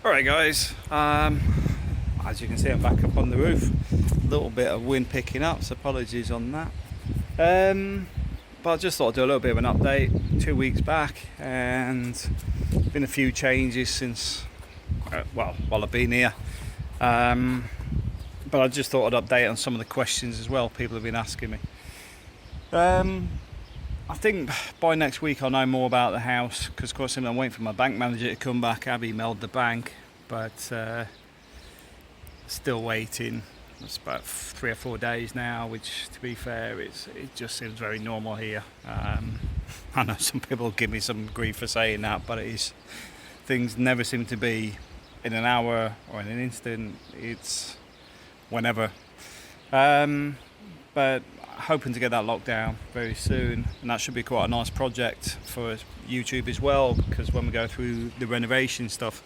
Alright guys, as you can see I'm back up on the roof. A little bit of wind picking up, so apologies on that. But I just thought I'd do a little bit of an update. 2 weeks back, and been a few changes since, while I've been here. But I just thought I'd update on some of the questions as well people have been asking me. I think by next week I'll know more about the house, because of course I'm waiting for my bank manager to come back. I've emailed the bank, but still waiting. It's about 3 or 4 days now, which to be fair it just seems very normal here. I know some people give me some grief for saying that, but things never seem to be in an hour or in an instant. It's whenever. But hoping to get that locked down very soon, and that should be quite a nice project for YouTube as well, because when we go through the renovation stuff,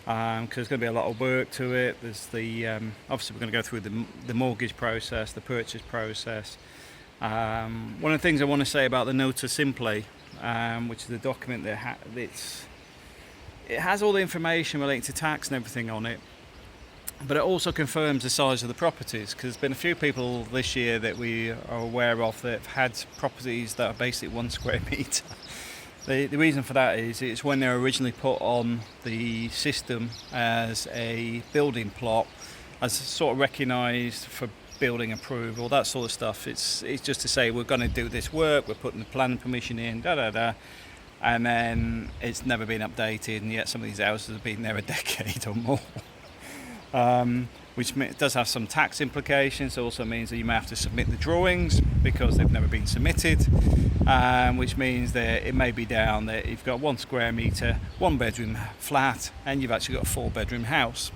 because there's going to be a lot of work to it. There's the obviously we're going to go through the mortgage process, the purchase process. One of the things I want to say about the Nota Simple, which is the document that it has all the information relating to tax and everything on it, but it also confirms the size of the properties, because there's been a few people this year that we are aware of that have had properties that are basically 1 square metre. The reason for that is it's when they were originally put on the system as a building plot, as sort of recognised for building approval, that sort of stuff. It's just to say we're going to do this work, we're putting the planning permission in, and then it's never been updated, and yet some of these houses have been there a decade or more. Which does have some tax implications. It also means that you may have to submit the drawings because they've never been submitted, which means that it may be down that you've got 1 square metre, 1 bedroom flat, and you've actually got a 4-bedroom house.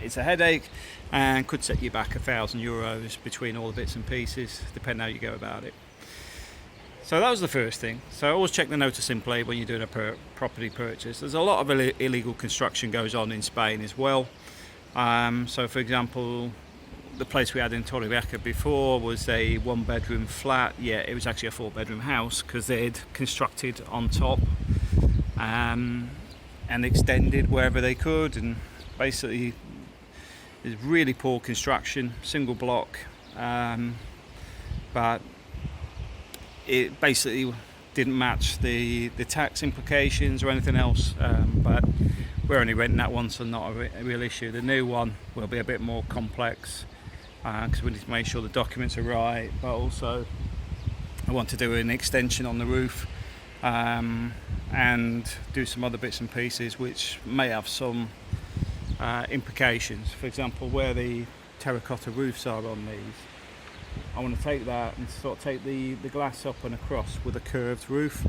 It's a headache and could set you back €1,000 between all the bits and pieces, depending how you go about it. So that was the first thing. So always check the Nota Simple when you're doing a property purchase. There's a lot of illegal construction goes on in Spain as well. So for example, the place we had in Torrevieja before was a 1-bedroom flat. Yeah, it was actually a 4-bedroom house, because they'd constructed on top and extended wherever they could, and basically it's really poor construction, single block, but it basically didn't match the tax implications or anything else, but we're only renting that one, so not a real issue. The new one will be a bit more complex, because we need to make sure the documents are right, but also I want to do an extension on the roof, and do some other bits and pieces which may have some implications. For example, where the terracotta roofs are on these, I want to take that and sort of take the glass up and across with a curved roof,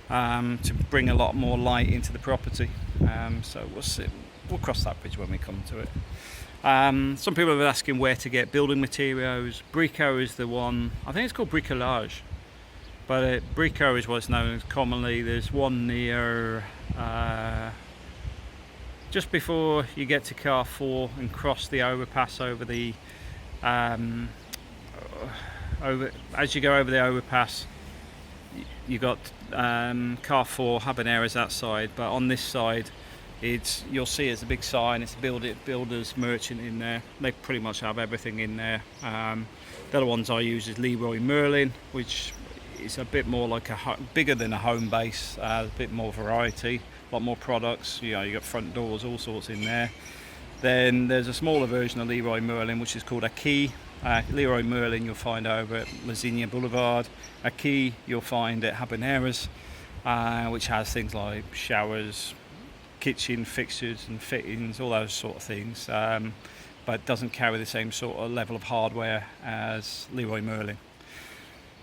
to bring a lot more light into the property. So we'll cross that bridge when we come to it. Some people have been asking where to get building materials. Brico is the one. I think it's called Bricolage, but Brico is what's known as commonly. There's one near just before you get to Carrefour and cross the overpass over the as you go over the overpass, you got Carrefour, Habaneras that side, but on this side you'll see it's a big sign. It's a builder's merchant in there. They pretty much have everything in there. The other ones I use is Leroy Merlin, which is a bit more like bigger than a home base, a bit more variety, a lot more products. You got front doors, all sorts in there. Then there's a smaller version of Leroy Merlin which is called Aki. Leroy Merlin you'll find over at Lazinia Boulevard. Aki you'll find at Habaneras, which has things like showers, kitchen fixtures and fittings, all those sort of things, but doesn't carry the same sort of level of hardware as Leroy Merlin.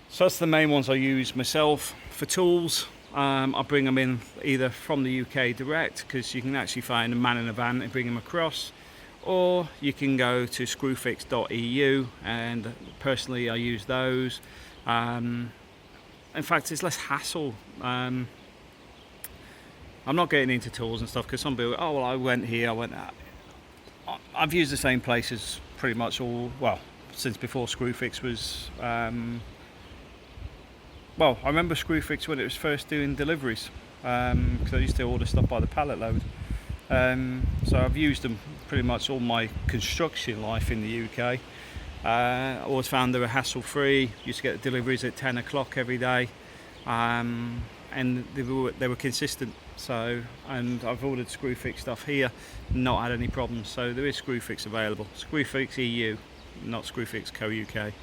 So that's the main ones I use myself. For tools, I bring them in either from the UK direct, because you can actually find a man in a van and bring them across, or you can go to screwfix.eu, and personally I use those. In fact, it's less hassle. I'm not getting into tools and stuff, because some people, oh well, I went here, I went that. I've used the same places pretty much since before Screwfix was well, I remember Screwfix when it was first doing deliveries, because I used to order stuff by the pallet load. So I've used them pretty much all my construction life in the UK. I always found they were hassle-free. Used to get deliveries at 10 o'clock every day, and they were consistent. So, and I've ordered Screwfix stuff here, not had any problems. So there is Screwfix available. Screwfix EU, not Screwfix Co UK.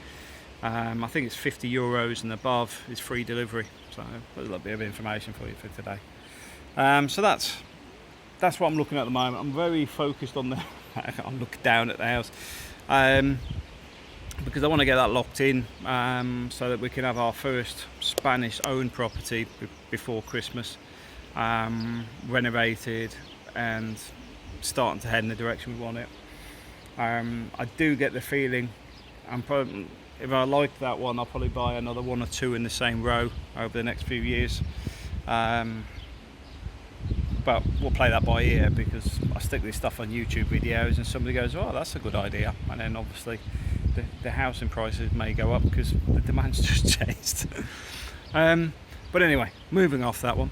I think it's €50 and above is free delivery. So a little bit of information for you for today. So that's what I'm looking at the moment. I'm very focused on the. I'm looking down at the house. Because I want to get that locked in, so that we can have our first Spanish owned property before Christmas, renovated and starting to head in the direction we want it. I do get the feeling if I like that one, I'll probably buy another one or two in the same row over the next few years. But we'll play that by ear, because I stick this stuff on YouTube videos and somebody goes, oh, that's a good idea, and then obviously the housing prices may go up because the demand's just changed. But anyway, moving off that one,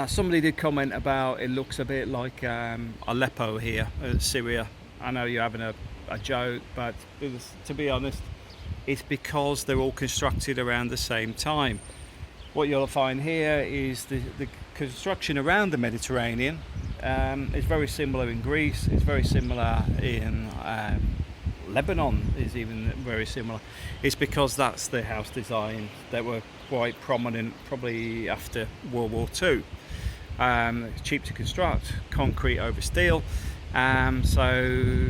somebody did comment about it looks a bit like Aleppo here, Syria. I know you're having a joke, but to be honest, it's because they're all constructed around the same time. What you'll find here is the construction around the Mediterranean is very similar in Greece, it's very similar in Lebanon, is even very similar. It's because that's the house design that were quite prominent probably after World War II. It's cheap to construct, concrete over steel, so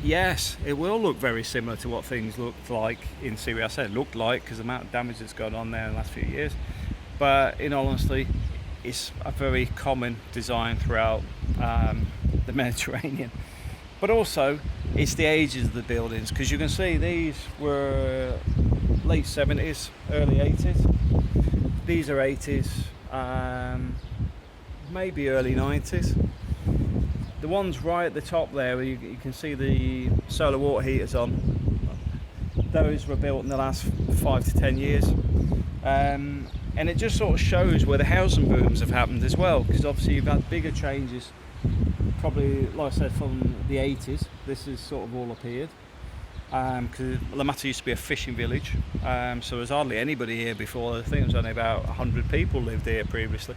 yes, it will look very similar to what things looked like in Syria. I said looked like because the amount of damage that's gone on there in the last few years, but in all honesty, it's a very common design throughout the Mediterranean. But also it's the ages of the buildings, because you can see these were late 70s, early 80s. These are 80s, maybe early 90s. The ones right at the top there, where you can see the solar water heaters on, those were built in the last 5 to 10 years. And it just sort of shows where the housing booms have happened as well, because obviously you've had bigger changes, probably, like I said, from the 80s. This has sort of all appeared, because La Mata used to be a fishing village, so there was hardly anybody here before. I think it was only about 100 people lived here previously,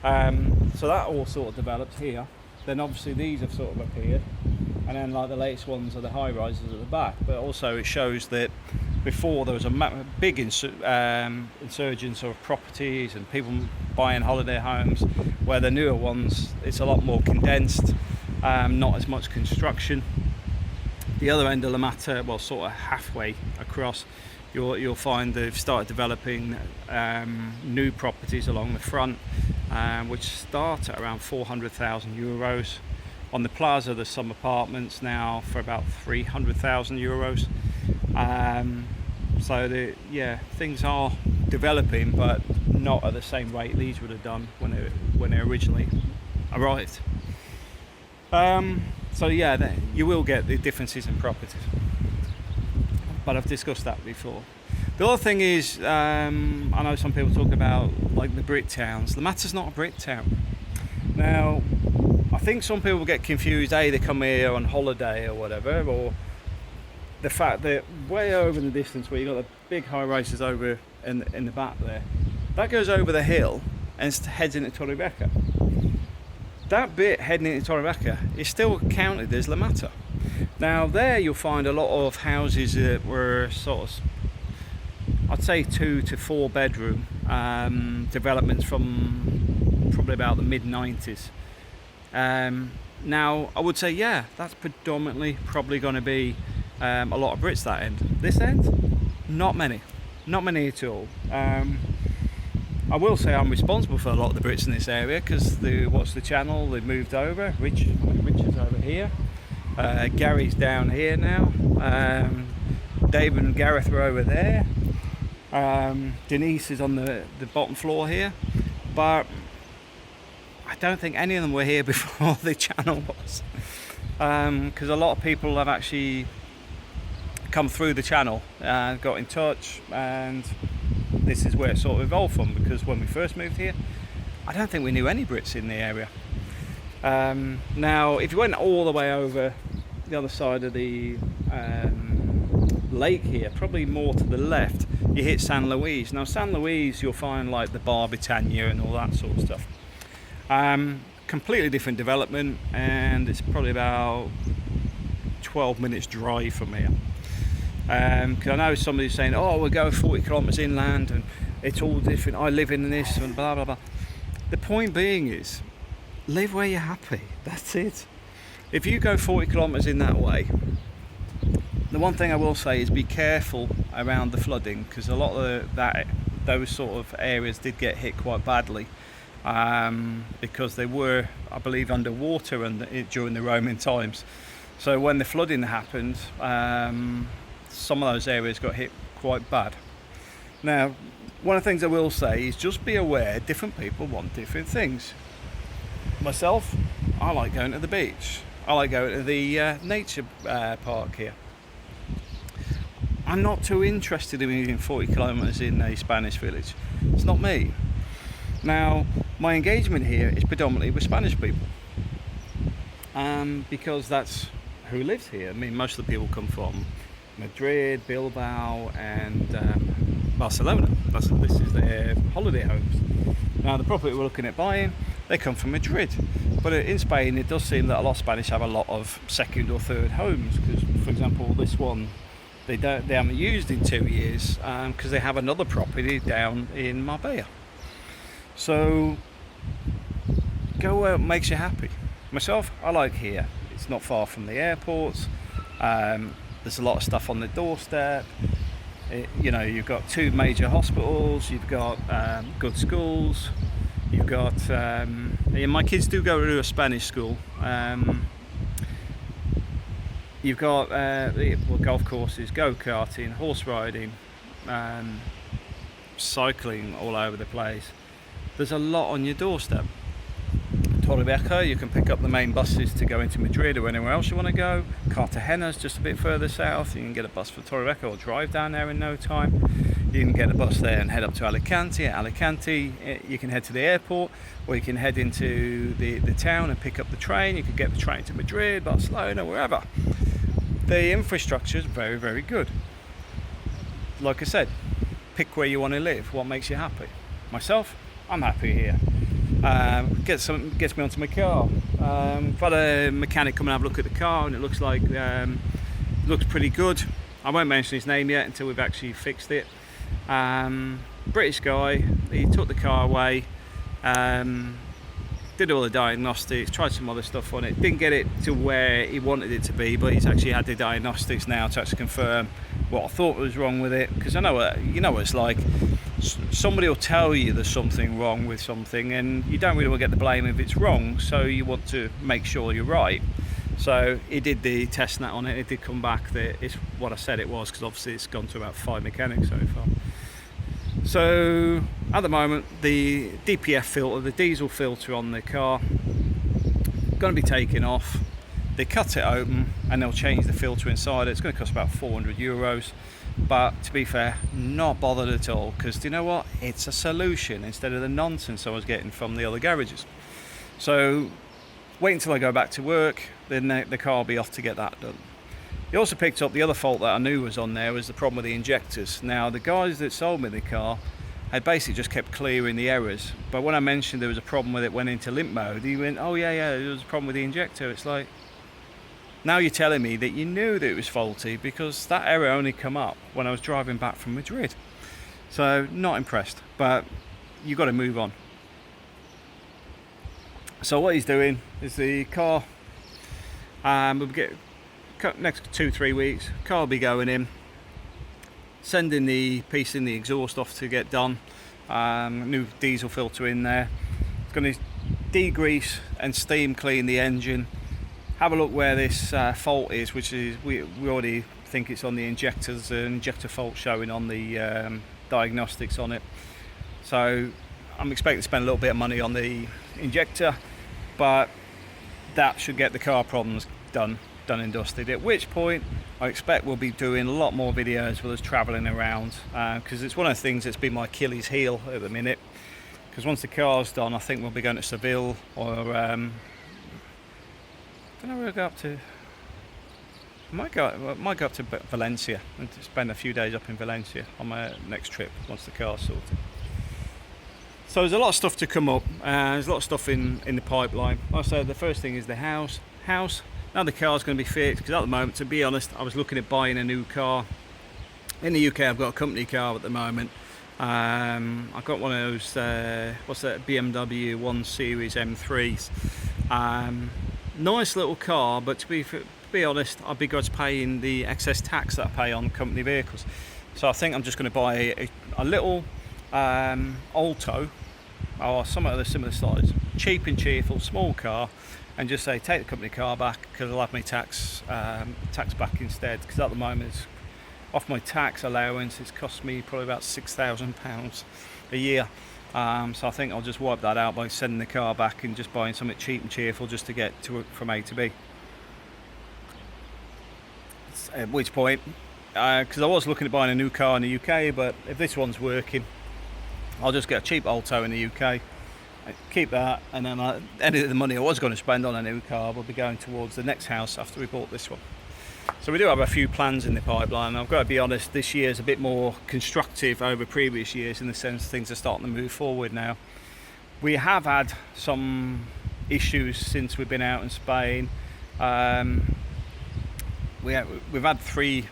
so that all sort of developed here. Then obviously these have sort of appeared, and then like the latest ones are the high rises at the back. But also it shows that before there was a big insurgence of properties and people buying holiday homes, where the newer ones it's a lot more condensed, not as much construction. The other end of La Mata, well, sort of halfway across, you'll find they've started developing new properties along the front, which start at around €400,000. On the plaza there's some apartments now for about €300,000. So things are developing, but not at the same rate these would have done when they originally arrived. So yeah, you will get the differences in properties, but I've discussed that before. The other thing is, I know some people talk about like the Brit towns. La Mata's not a Brit town. Now, I think some people get confused, they come here on holiday or whatever, or the fact that way over in the distance where you've got the big high rises over in the back there, that goes over the hill and heads into Torrevieja. That bit heading into Torrevieja is still counted as La Mata. Now there you'll find a lot of houses that were sort of, I'd say 2 to 4 bedroom developments from probably about the mid-90s. Now I would say, yeah, that's predominantly probably going to be a lot of Brits that end. This end, not many at all. I will say I'm responsible for a lot of the Brits in this area, because they watch the channel, they've moved over. Richard's over here, Gary's down here now, David and Gareth are over there, Denise is on the bottom floor here, but I don't think any of them were here before the channel was, because a lot of people have actually come through the channel and got in touch, and this is where it sort of evolved from, because when we first moved here I don't think we knew any Brits in the area. Now, if you went all the way over the other side of the lake here, probably more to the left, you hit San Luis. Now, San Luis, you'll find like the Bar Britannia and all that sort of stuff. Completely different development, and it's probably about 12 minutes drive from here. Because I know somebody's saying, oh, we're going 40 kilometres inland and it's all different, I live in this and blah blah blah. The point being is, live where you're happy. That's it. If you go 40 kilometres in that way, the one thing I will say is be careful around the flooding, because a lot of those sort of areas did get hit quite badly, because they were, I believe, underwater during the Roman times. So when the flooding happened, some of those areas got hit quite bad. Now, one of the things I will say is just be aware different people want different things. Myself, I like going to the beach. I like going to the nature park here. I'm not too interested in moving 40 kilometres in a Spanish village. It's not me. Now, my engagement here is predominantly with Spanish people, because that's who lives here. I mean, most of the people come from Madrid, Bilbao and Barcelona. This is their holiday homes. Now, the property we're looking at buying, they come from Madrid. But in Spain, it does seem that a lot of Spanish have a lot of second or third homes, because, for example, this one, they haven't used in 2 years, because they have another property down in Marbella. So go where it makes you happy. Myself, I like here. It's not far from the airports. There's a lot of stuff on the doorstep. You've got 2 major hospitals. You've got good schools. You've got my kids do go to a Spanish school. You've got golf courses, go-karting, horse riding, cycling all over the place. There's a lot on your doorstep. Torrevieja, you can pick up the main buses to go into Madrid or anywhere else you want to go. Cartagena's just a bit further south. You can get a bus for Torrevieja or drive down there in no time. You can get a bus there and head up to Alicante. At Alicante, you can head to the airport, or you can head into the town and pick up the train. You can get the train to Madrid, Barcelona, wherever. The infrastructure is very, very good. Like I said, pick where you want to live, what makes you happy. Myself, I'm happy here. Gets me onto my car. I've had a mechanic come and have a look at the car, and it looks like looks pretty good. I won't mention his name yet until we've actually fixed it. British guy. He took the car away, did all the diagnostics, tried some other stuff on it, didn't get it to where he wanted it to be, but he's actually had the diagnostics now to actually confirm what I thought was wrong with it. Because I know what it's like. Somebody will tell you there's something wrong with something, and you don't really want to get the blame if it's wrong, so you want to make sure you're right. So he did the test on it. It did come back that it's what I said it was, because obviously it's gone to about 5 mechanics so far. So at the moment, the DPF filter, the diesel filter on the car, going to be taken off. They cut it open and they'll change the filter inside. It's going to cost about €400. But to be fair, not bothered at all, because do you know what? It's a solution instead of the nonsense I was getting from the other garages. So wait until I go back to work, then the car will be off to get that done. He also picked up the other fault that I knew was on there, was the problem with the injectors. Now, the guys that sold me the car had basically just kept clearing the errors, but when I mentioned there was a problem with it, went into limp mode, he went, oh yeah, there was a problem with the injector. It's like, now you're telling me that you knew that it was faulty, because that error only come up when I was driving back from Madrid. So not impressed, but you've got to move on. So what he's doing is the car, we'll get next 2-3 weeks, car will be going in, sending the piece in the exhaust off to get done, new diesel filter in there. It's going to degrease and steam clean the engine, have a look where this fault is, which is we already think it's on the injectors, an injector fault showing on the diagnostics on it. So I'm expecting to spend a little bit of money on the injector, but that should get the car problems done and dusted, at which point I expect we'll be doing a lot more videos with us travelling around, because it's one of the things that's been my Achilles heel at the minute. Because once the car's done, I think we'll be going to Seville or don't know where I go up to. I might go up to Valencia and spend a few days up in Valencia on my next trip once the car's sorted. So there's a lot of stuff to come up. There's a lot of stuff in the pipeline. Like I said, the first thing is the house. Now the car's going to be fixed, because at the moment, to be honest, I was looking at buying a new car. In the UK, I've got a company car at the moment. I've got one of those, BMW 1 Series M3s. Nice little car, but to be honest, I begrudge paying the excess tax that I pay on company vehicles. So I think I'm just going to buy a little Alto, or some other similar size, cheap and cheerful, small car, and just say take the company car back, because I'll have my tax back instead. Because at the moment, off my tax allowance, it's cost me probably about £6,000 a year. So I think I'll just wipe that out by sending the car back and just buying something cheap and cheerful just to get from A to B. At which point, because I was looking at buying a new car in the UK, but if this one's working, I'll just get a cheap Alto in the UK, keep that, and then any of the money I was going to spend on a new car will be going towards the next house after we bought this one. So we do have a few plans in the pipeline. I've got to be honest, this year's a bit more constructive over previous years, in the sense things are starting to move forward now. We have had some issues since we've been out in Spain. We've had 3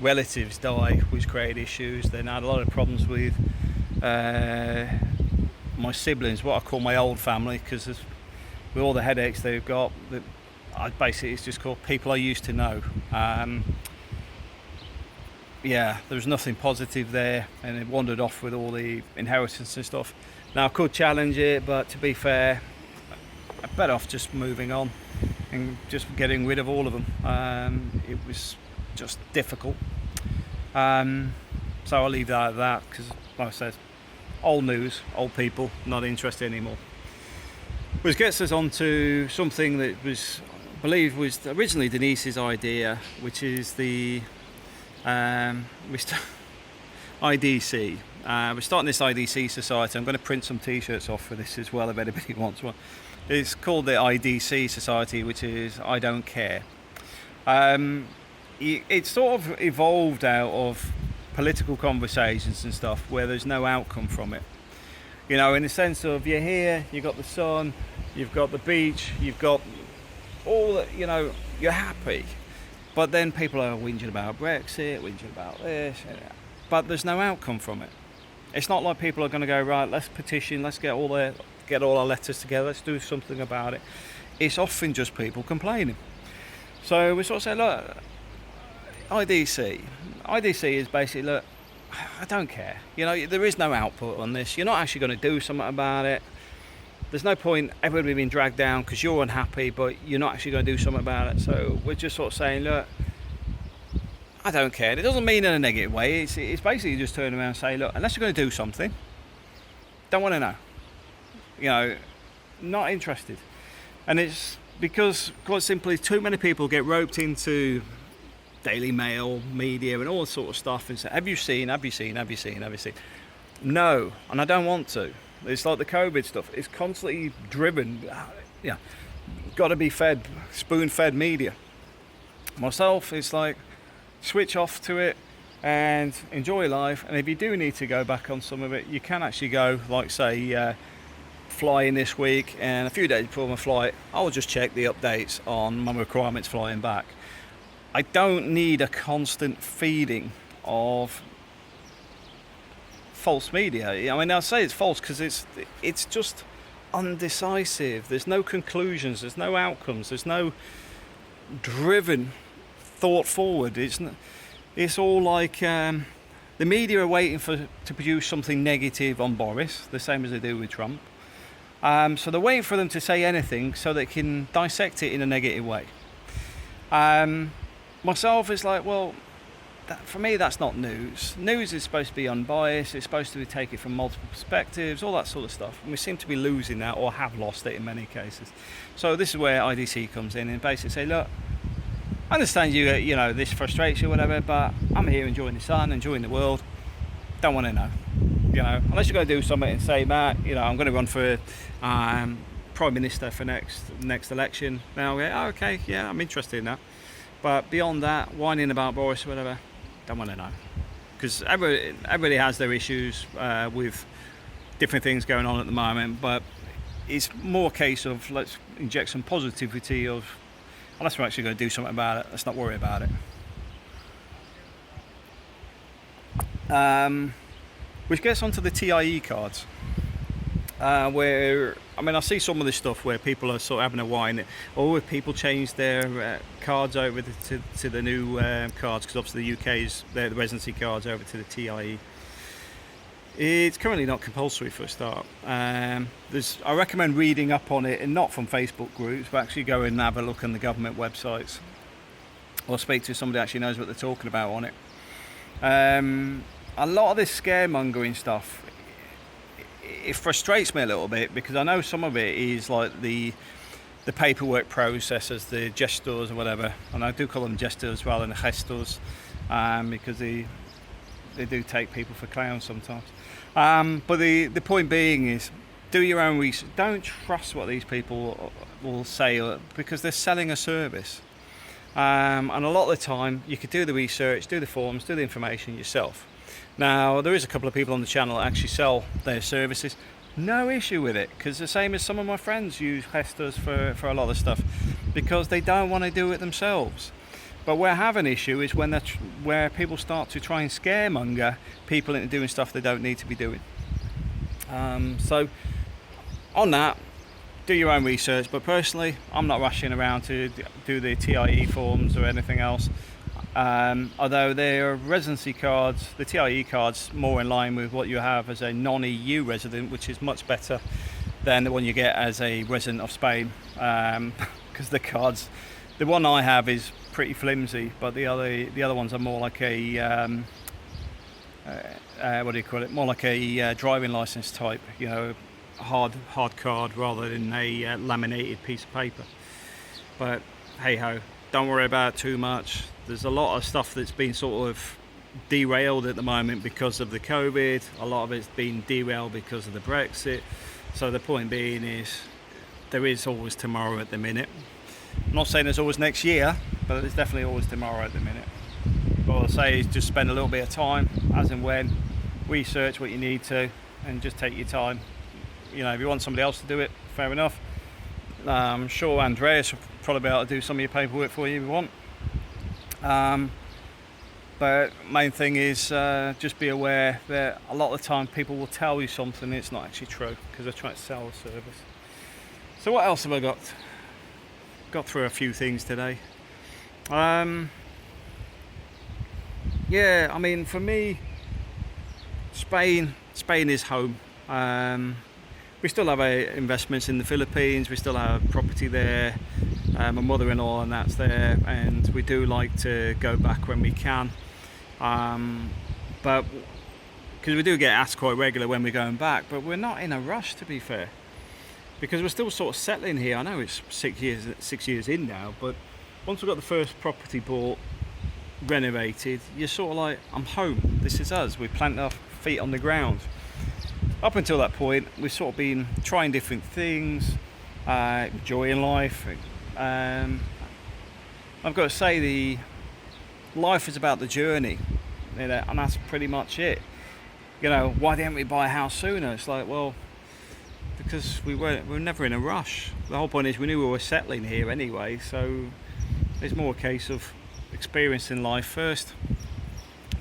relatives die, which created issues. Then I had a lot of problems with my siblings, what I call my old family, because with all the headaches they've got, basically it's just called people I used to know. There was nothing positive there, and it wandered off with all the inheritance and stuff. Now I could challenge it, but to be fair, I'm better off just moving on and just getting rid of all of them. It was just difficult. So I'll leave that at that, because like I said, old news, old people, not interested anymore. Which gets us on to something that I believe was originally Denise's idea, which is the IDC. We're starting this IDC society. I'm going to print some t-shirts off for this as well if anybody wants one. It's called the IDC Society, which is I Don't Care. It sort of evolved out of political conversations and stuff where there's no outcome from it. You know, in the sense of, you're here, you've got the sun, you've got the beach, you've got all that, you know, you're happy. But then people are whinging about Brexit, whinging about this, but there's no outcome from it. It's not like people are going to go, right, let's petition, let's get all our letters together, let's do something about it. It's often just people complaining. So we sort of say, look, IDC is basically, look, I don't care. You know, there is no output on this. You're not actually going to do something about it. There's no point everybody being dragged down because you're unhappy, but you're not actually going to do something about it. So we're just sort of saying, look, I don't care. It doesn't mean in a negative way. It's basically just turning around and say, look, unless you're going to do something, don't want to know. You know, not interested. And it's because, quite simply, too many people get roped into Daily Mail, media, and all that sort of stuff, and say, have you seen? No, and I don't want to. It's like the COVID stuff. It's constantly driven. Yeah, got to be fed, spoon-fed media. Myself, it's like, switch off to it and enjoy life. And if you do need to go back on some of it, you can actually go, like say, flying this week, and a few days before my flight, I'll just check the updates on my requirements flying back. I don't need a constant feeding of false media. I mean, I'll say it's false because it's just undecisive. There's no conclusions, there's no outcomes, there's no driven thought forward. It's all like the media are waiting to produce something negative on Boris, the same as they do with Trump. So they're waiting for them to say anything so they can dissect it in a negative way. Myself is like, well, for me that's not news. News is supposed to be unbiased, it's supposed to be taken from multiple perspectives, all that sort of stuff. And we seem to be losing that, or have lost it in many cases. So this is where IDC comes in and basically say, look, I understand you know, this frustrates you, whatever, but I'm here enjoying the sun, enjoying the world. Don't want to know. You know, unless you're going to do something and say, Matt, you know, I'm going to run for Prime Minister for next election. Now, okay, yeah, I'm interested in that. But beyond that, whining about Boris or whatever, don't want to know. Because everybody has their issues with different things going on at the moment, but it's more a case of let's inject some positivity unless we're actually going to do something about it, let's not worry about it. Which gets onto the TIE cards, where I see some of this stuff where people are sort of having a whine, or if people change their cards over to the new cards, because obviously the UK's the residency cards over to the TIE. It's currently not compulsory for a start. I recommend reading up on it, and not from Facebook groups, but actually go and have a look on the government websites, or speak to somebody who actually knows what they're talking about on it. A lot of this scaremongering stuff, it frustrates me a little bit, because I know some of it is like the paperwork processes, the gestors or whatever, and I do call them gestors rather than gestors, because they do take people for clowns sometimes. But the point being is, do your own research. Don't trust what these people will say, because they're selling a service. And a lot of the time, you could do the research, do the forms, do the information yourself. Now, there is a couple of people on the channel that actually sell their services. No issue with it, because the same as some of my friends use gestors for a lot of stuff, because they don't want to do it themselves. But where I have an issue is where people start to try and scaremonger people into doing stuff they don't need to be doing. So on that, do your own research. But personally, I'm not rushing around to do the TIE forms or anything else. Although their residency cards, the TIE cards, more in line with what you have as a non-EU resident, which is much better than the one you get as a resident of Spain. Because the one I have is pretty flimsy, but the other ones are more like a what do you call it? More like a driving license type, hard card rather than a laminated piece of paper. But hey ho, don't worry about it too much. There's a lot of stuff that's been sort of derailed at the moment because of the COVID. A lot of it's been derailed because of the Brexit. So the point being is, there is always tomorrow at the minute. I'm not saying there's always next year, but there's definitely always tomorrow at the minute. All I say is just spend a little bit of time, as and when, research what you need to, and just take your time. If you want somebody else to do it, fair enough. I'm sure Andreas will probably be able to do some of your paperwork for you if you want. But main thing is just be aware that a lot of the time people will tell you something it's not actually true, because they're trying to sell a service. So what else have I got? Got through a few things today. For me, Spain is home. We still have investments in the Philippines. We still have property there. My mother-in-law and that's there, and we do like to go back when we can. But because we do get asked quite regular when we're going back, but we're not in a rush, to be fair, because we're still sort of settling here. I know it's 6 years in now, but once we've got the first property bought, renovated, you're sort of like, I'm home. This is us. We plant our feet on the ground. Up until that point, we've sort of been trying different things, enjoying life. I've got to say, the life is about the journey, and that's pretty much it. Why didn't we buy a house sooner? It's like, well, because we were never in a rush. The whole point is we knew we were settling here anyway, so it's more a case of experiencing life first,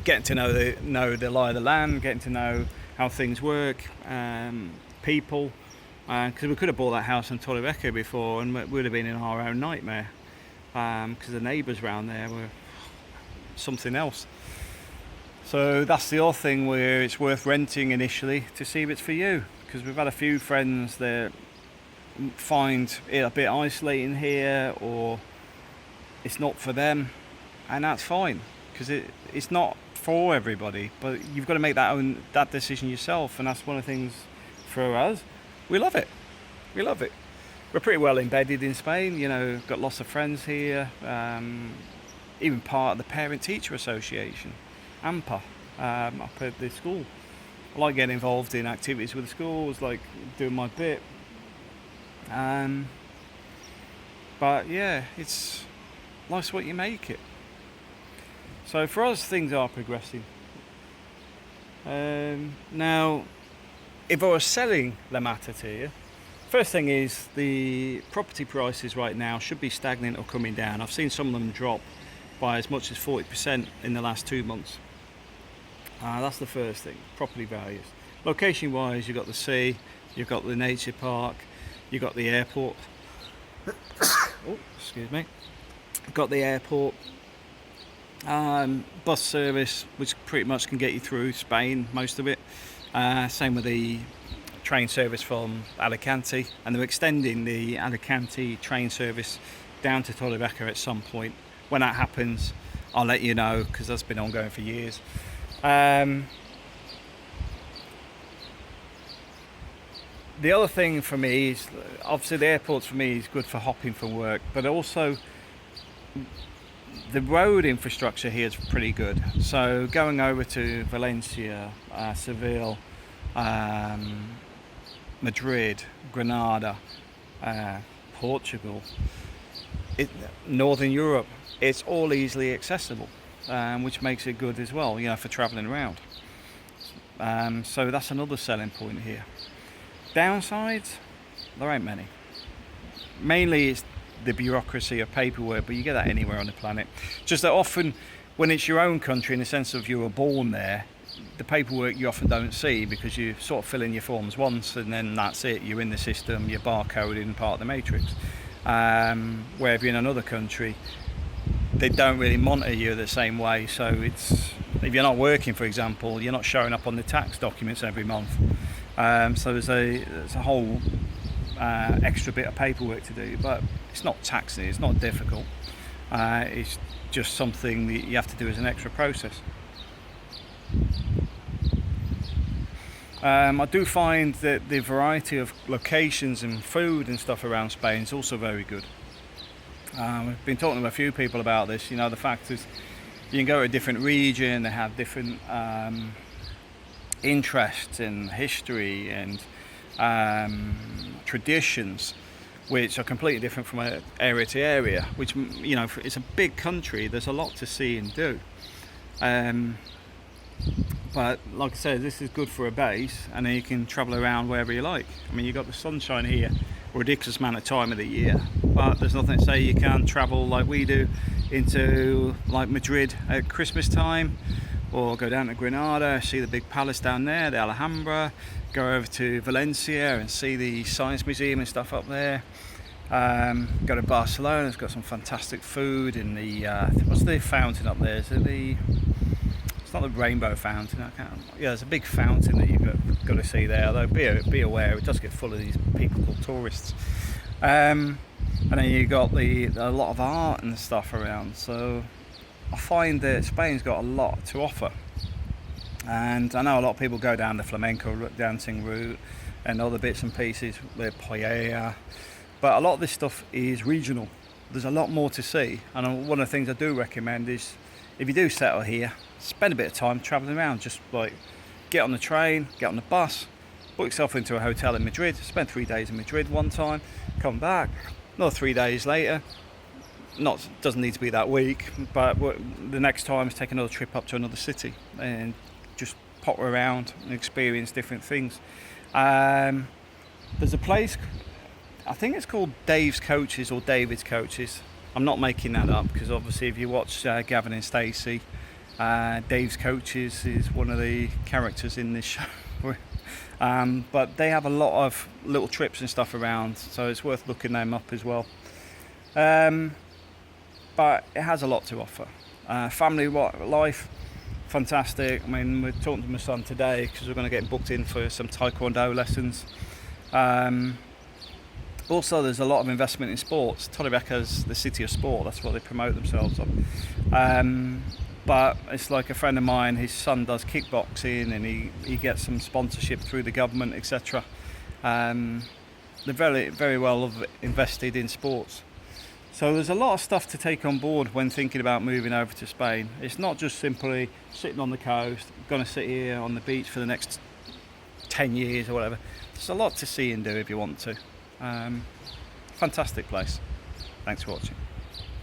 getting to know the lie of the land, getting to know how things work, people, because we could have bought that house in Torrevieja before and it would have been in our own nightmare, because the neighbours around there were something else. So that's the other thing, where it's worth renting initially to see if it's for you, because we've had a few friends that find it a bit isolating here, or it's not for them, and that's fine, because it's not for everybody, but you've got to make that decision yourself. And that's one of the things for us. We love it. We're pretty well embedded in Spain, got lots of friends here, even part of the Parent Teacher Association, AMPA, up at the school. I like getting involved in activities with the schools, like doing my bit. Um, but yeah, it's life's what you make it. So for us, things are progressing. Now, if I was selling La Mata to you, first thing is the property prices right now should be stagnant or coming down. I've seen some of them drop by as much as 40% in the last 2 months. That's the first thing, property values. Location wise, you've got the sea, you've got the nature park, you've got the airport. Oh, excuse me. Got the airport, bus service, which pretty much can get you through Spain, most of it. Same with the train service from Alicante, and they're extending the Alicante train service down to Torrevieja at some point. When that happens, I'll let you know, because that's been ongoing for years. The other thing for me is, obviously the airports for me is good for hopping from work, but also the road infrastructure here is pretty good. So going over to Valencia, Seville, Madrid, Granada, Portugal, Northern Europe, it's all easily accessible, which makes it good as well, for travelling around. So that's another selling point here. Downsides, there ain't many. Mainly it's the bureaucracy of paperwork, but you get that anywhere on the planet. Just that often when it's your own country, in the sense of you were born there, the paperwork you often don't see, because you sort of fill in your forms once and then that's it, you're in the system, you're barcoding part of the matrix. Where if you're in another country, they don't really monitor you the same way. So it's, if you're not working, for example, you're not showing up on the tax documents every month. So there's a whole extra bit of paperwork to do, but it's not taxing, it's not difficult. It's just something that you have to do as an extra process. I do find that the variety of locations and food and stuff around Spain is also very good. We've been talking to a few people about this. The fact is, you can go to a different region, they have different interests in history and traditions, which are completely different from area to area, which, it's a big country, there's a lot to see and do. But like I said, this is good for a base, and then you can travel around wherever you like. I mean, you've got the sunshine here a ridiculous amount of time of the year, but there's nothing to say you can't travel like we do into like Madrid at Christmas time, or go down to Granada, see the big palace down there, the Alhambra, go over to Valencia and see the science museum and stuff up there. Go to Barcelona, it's got some fantastic food in the what's the fountain up there? Is it it's not the rainbow fountain, there's a big fountain that you've got to see there, although be aware it does get full of these people called tourists. And then you've got a lot of art and stuff around, so I find that Spain's got a lot to offer. And I know a lot of people go down the flamenco dancing route and other bits and pieces, the paella, but a lot of this stuff is regional. There's a lot more to see, and one of the things I do recommend is, if you do settle here, spend a bit of time travelling around. Just like get on the train, get on the bus, book yourself into a hotel in Madrid, spend 3 days in Madrid one time, come back, another 3 days later. Doesn't need to be that week, but the next time is take another trip up to another city and just pop around and experience different things. There's a place, I think it's called Dave's Coaches or David's Coaches. I'm not making that up, because obviously if you watch Gavin and Stacey, Dave's Coaches is one of the characters in this show. But they have a lot of little trips and stuff around, so it's worth looking them up as well. But it has a lot to offer. Family life, fantastic. I mean, we're talking to my son today because we're going to get booked in for some Taekwondo lessons. Also, there's a lot of investment in sports. Torrevieja's the city of sport, that's what they promote themselves on. But it's like a friend of mine, his son does kickboxing and he gets some sponsorship through the government, etc. They're very, very well invested in sports. So there's a lot of stuff to take on board when thinking about moving over to Spain. It's not just simply sitting on the coast, going to sit here on the beach for the next 10 years or whatever. There's a lot to see and do if you want to. Fantastic place. Thanks for watching.